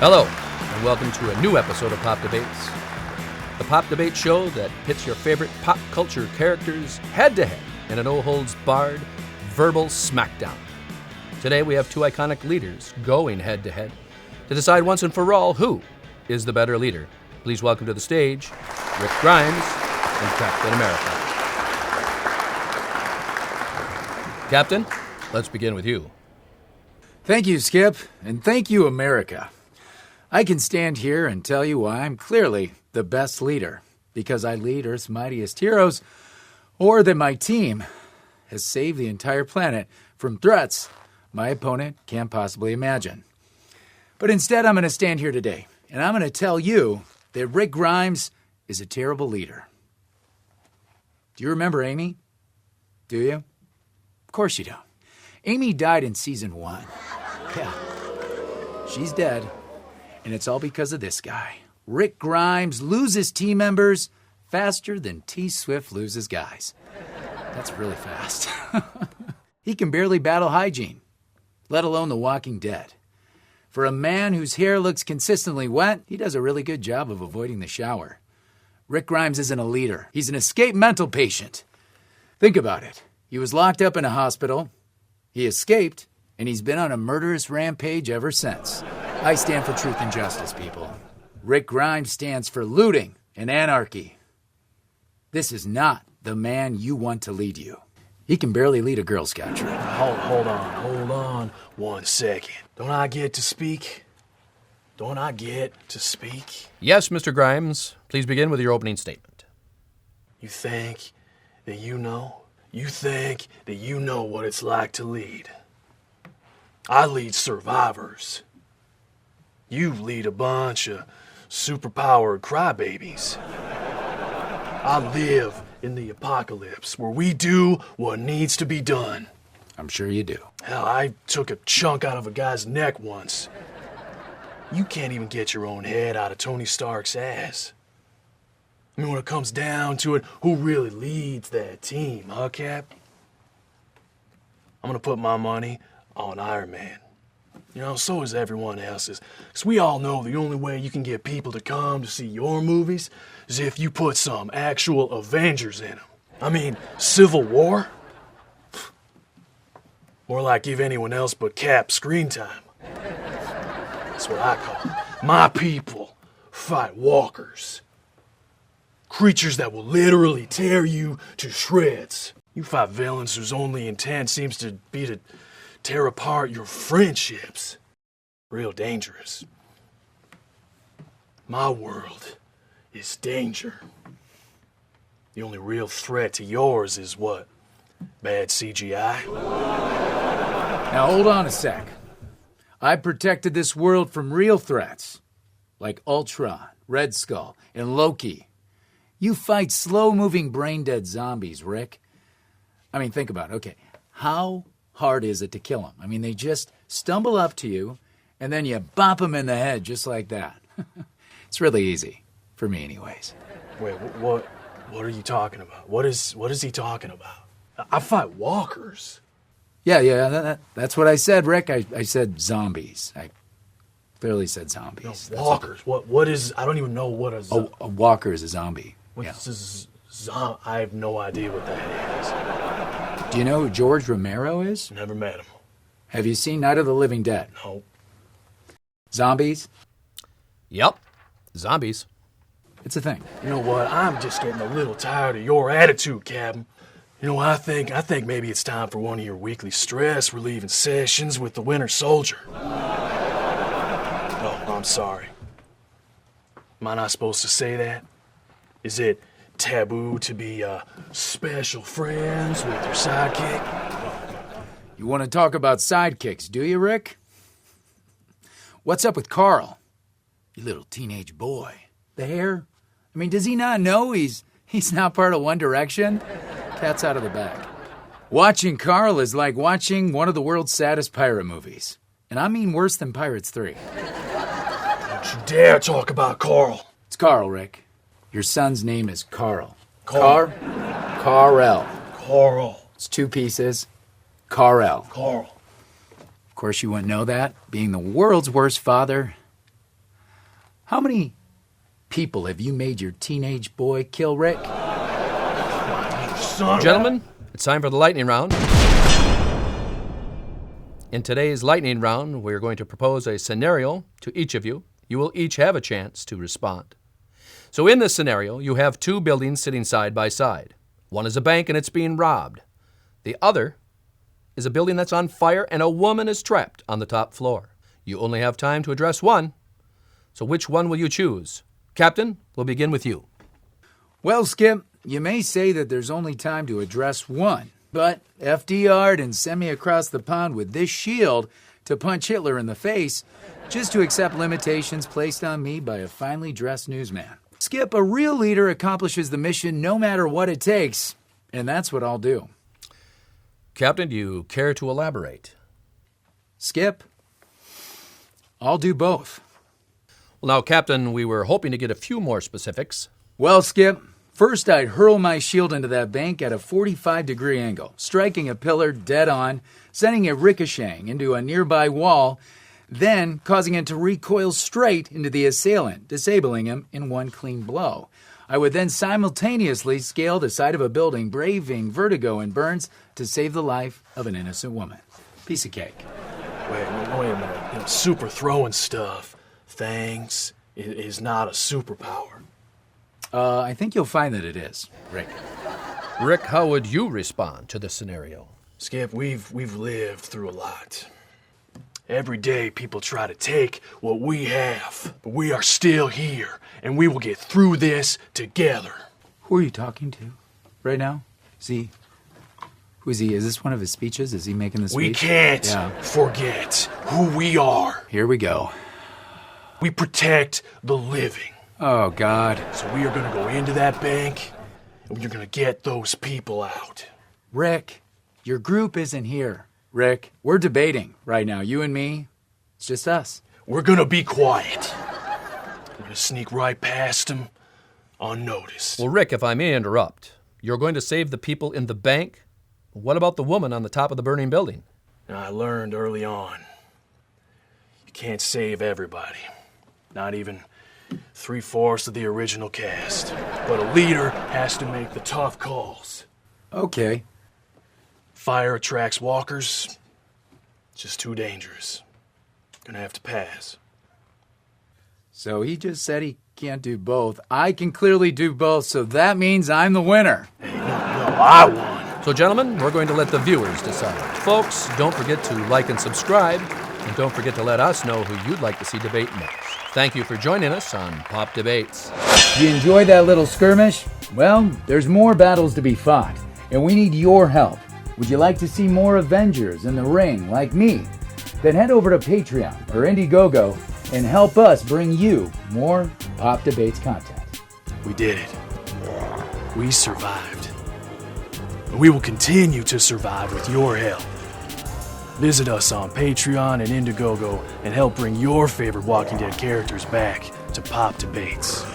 Hello, and welcome to a new episode of Pop Debates, the pop debate show that pits your favorite pop culture characters head-to-head in a no-holds-barred verbal smackdown. Today we have two iconic leaders going head-to-head to decide once and for all who is the better leader. Please welcome to the stage Rick Grimes and Captain America. Captain, let's begin with you. Thank you, Skip, and thank you, America. I can stand here and tell you why I'm clearly the best leader, because I lead Earth's mightiest heroes, or that my team has saved the entire planet from threats my opponent can't possibly imagine. But instead, I'm going to stand here today, and I'm going to tell you that Rick Grimes is a terrible leader. Do you remember Amy? Do you? Of course you don't. Amy died in season 1. Yeah, she's dead. And it's all because of this guy. Rick Grimes loses team members faster than T-Swift loses guys. That's really fast. He can barely battle hygiene, let alone The Walking Dead. For a man whose hair looks consistently wet, he does a really good job of avoiding the shower. Rick Grimes isn't a leader. He's an escaped mental patient. Think about it. He was locked up in a hospital. He escaped, and he's been on a murderous rampage ever since. I stand for truth and justice, people. Rick Grimes stands for looting and anarchy. This is not the man you want to lead you. He can barely lead a Girl Scout troop. Hold on 1 second. Don't I get to speak? Yes, Mr. Grimes. Please begin with your opening statement. You think that you know? You think that you know what it's like to lead? I lead survivors. You lead a bunch of superpowered crybabies. I live in the apocalypse where we do what needs to be done. I'm sure you do. Hell, I took a chunk out of a guy's neck once. You can't even get your own head out of Tony Stark's ass. I mean, when it comes down to it, who really leads that team, huh, Cap? I'm gonna put my money on Iron Man. You know, so is everyone else's. Because we all know the only way you can get people to come to see your movies is if you put some actual Avengers in them. I mean, Civil War? More like give anyone else but Cap screen time. That's what I call it. My people fight walkers. Creatures that will literally tear you to shreds. You fight villains whose only intent seems to be to tear apart your friendships. Real dangerous. My world is danger. The only real threat to yours is what? Bad CGI? Now hold on a sec. I protected this world from real threats, like Ultron, Red Skull, and Loki. You fight slow-moving, brain-dead zombies, Rick. I mean, think about it. Okay, how hard is it to kill them? I mean, they just stumble up to you, and then you bop them in the head just like that. It's really easy, for me anyways. Wait, what are you talking about? What is he talking about? I fight walkers. Yeah, that's what I said, Rick. I said zombies. I clearly said zombies. No, walkers. What is... I don't even know what a walker is a zombie. I have no idea what that is. Do you know who George Romero is? Never met him. Have you seen Night of the Living Dead? No. Zombies? Yep, zombies. It's a thing. You know what? I'm just getting a little tired of your attitude, Captain. You know, I think maybe it's time for one of your weekly stress relieving sessions with the Winter Soldier. Oh, I'm sorry. Am I not supposed to say that? Is it taboo to be special friends with your sidekick? You want to talk about sidekicks, do you, Rick? What's up with Carl? You little teenage boy. The hair? I mean, does he not know he's not part of One Direction? Cat's out of the bag. Watching Carl is like watching one of the world's saddest pirate movies. And I mean worse than Pirates 3. Don't you dare talk about Carl. It's Carl, Rick. Your son's name is Carl. Carl. Carl. Carl. It's 2 pieces. Carl. Carl. Of course, you wouldn't know that. Being the world's worst father, How many people have you made your teenage boy kill, Rick? Gentlemen, it's time for the lightning round. In today's lightning round, we're going to propose a scenario to each of you. You will each have a chance to respond. So in this scenario, you have two buildings sitting side by side. One is a bank and it's being robbed. The other is a building that's on fire and a woman is trapped on the top floor. You only have time to address one. So which one will you choose? Captain, we'll begin with you. Well, Skip, you may say that there's only time to address one, but FDR'd and send me across the pond with this shield to punch Hitler in the face just to accept limitations placed on me by a finely dressed newsman. Skip, a real leader accomplishes the mission no matter what it takes, and that's what I'll do. Captain, do you care to elaborate? Skip, I'll do both. Well, now, Captain, we were hoping to get a few more specifics. Well, Skip, first I'd hurl my shield into that bank at a 45-degree angle, striking a pillar dead on, sending it ricocheting into a nearby wall, then causing it to recoil straight into the assailant, disabling him in one clean blow. I would then simultaneously scale the side of a building, braving vertigo and burns to save the life of an innocent woman. Piece of cake. Wait a minute. You know, super throwing stuff, things, is not a superpower. I think you'll find that it is, Rick. Rick, how would you respond to this scenario? Skip, we've lived through a lot. Every day people try to take what we have, but we are still here, and we will get through this together. Who are you talking to right now? Who is he? Is this one of his speeches? Is he making the speech? We can't forget who we are. Here we go. We protect the living. Oh, God. So we are going to go into that bank, and we're going to get those people out. Rick, your group isn't here. Rick, we're debating right now, you and me. It's just us. We're going to be quiet. We're going to sneak right past them unnoticed. Well, Rick, if I may interrupt, you're going to save the people in the bank? What about the woman on the top of the burning building? Now, I learned early on, you can't save everybody. Not even 3/4 of the original cast. But a leader has to make the tough calls. Okay. Fire attracts walkers. It's just too dangerous. Gonna have to pass. So he just said he can't do both. I can clearly do both, so that means I'm the winner. Hey, no, I won. So, gentlemen, we're going to let the viewers decide. Folks, don't forget to like and subscribe, and don't forget to let us know who you'd like to see debate next. Thank you for joining us on Pop Debates. You enjoy that little skirmish? Well, there's more battles to be fought, and we need your help. Would you like to see more Avengers in the ring like me? Then head over to Patreon or Indiegogo and help us bring you more Pop Debates content. We did it. We survived. We will continue to survive with your help. Visit us on Patreon and Indiegogo and help bring your favorite Walking Dead characters back to Pop Debates.